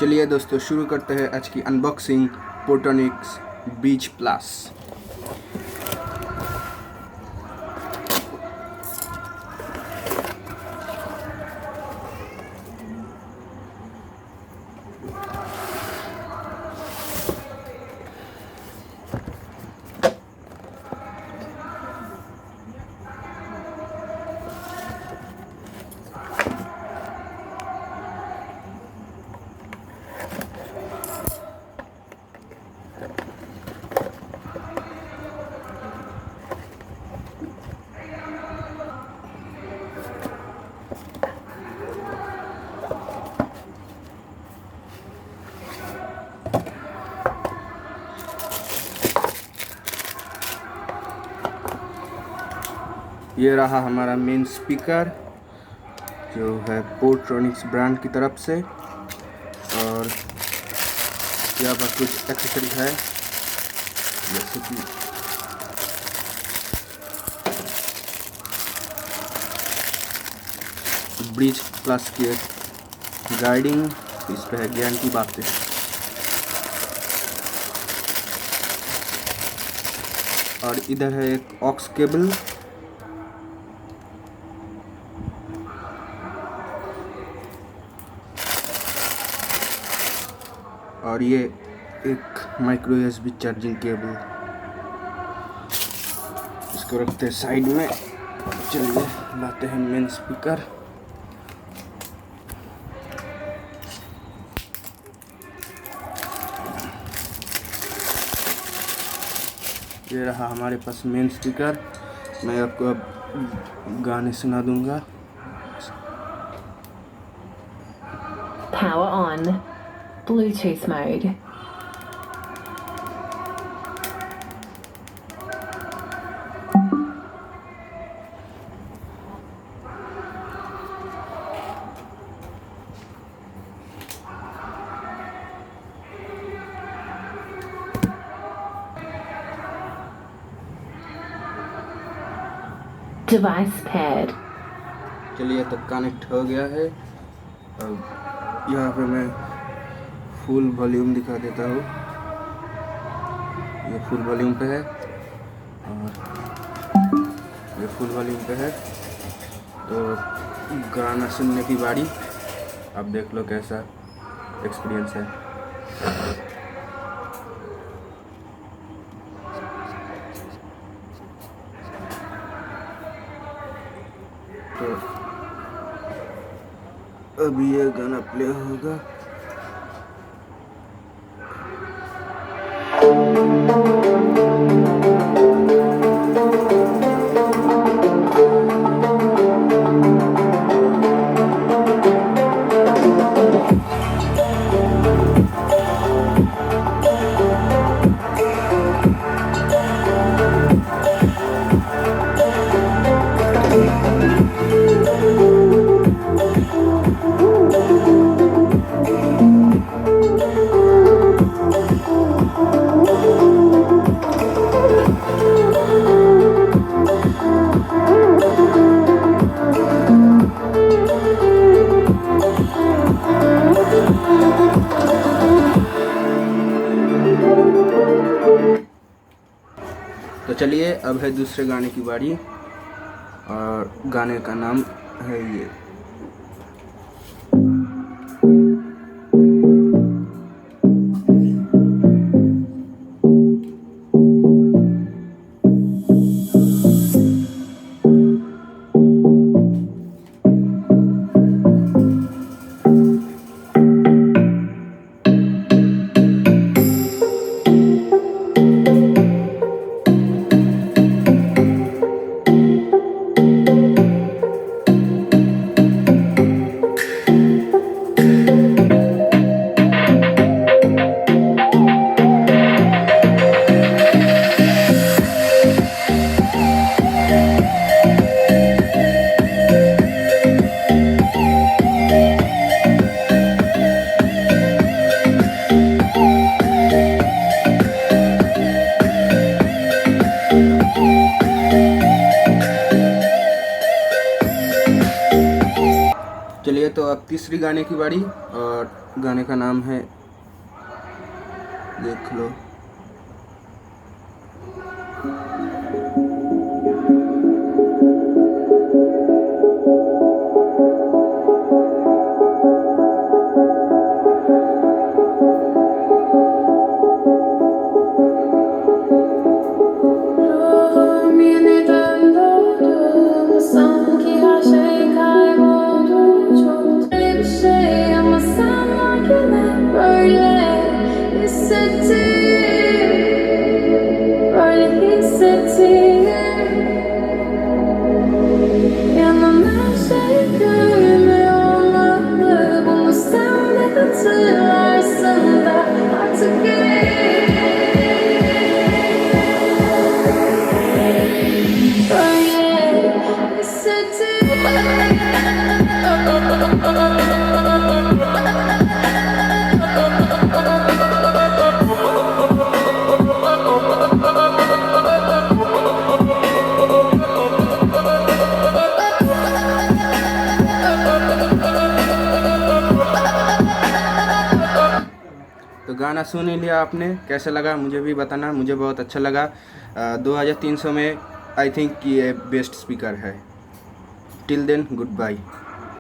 चलिए दोस्तों शुरू करते हैं आज की अनबॉक्सिंग पोर्ट्रॉनिक्स बीच प्लस। ये रहा हमारा मेन स्पीकर जो है पोर्ट्रॉनिक्स ब्रांड की तरफ से, और यहाँ पर कुछ एक्सेसरीज है जैसे कि ब्रिज प्लस की एक गाइडिंग, इस पर है ज्ञान की बातें। और इधर है एक ऑक्स केबल, और ये एक माइक्रो यूएसबी चार्जिंग केबल। इसको रखते हैं साइड में। चलिए लाते हैं मेन स्पीकर। ये रहा हमारे पास मेन स्पीकर। मैं आपको अब गाने सुना दूंगा। Power on. Bluetooth mode. Device paired. चलिए तब कनेक्ट हो गया है। अब यहाँ पे मैं फुल वॉल्यूम दिखा देता हूँ। ये फुल वॉल्यूम पे है और ये फुल वॉल्यूम पे है। तो गाना सुनने की बारी, अब देख लो कैसा एक्सपीरियंस है। तो अभी ये गाना प्ले होगा। तो चलिए अब है दूसरे गाने की बारी, और गाने का नाम है ये। तीसरी गाने की बारी, और गाने का नाम है, देख लो, तो गाना सुन ही लिया आपने, कैसा लगा मुझे भी बताना, मुझे बहुत अच्छा लगा। 2300 में आई थिंक ये बेस्ट स्पीकर है। Till then good bye.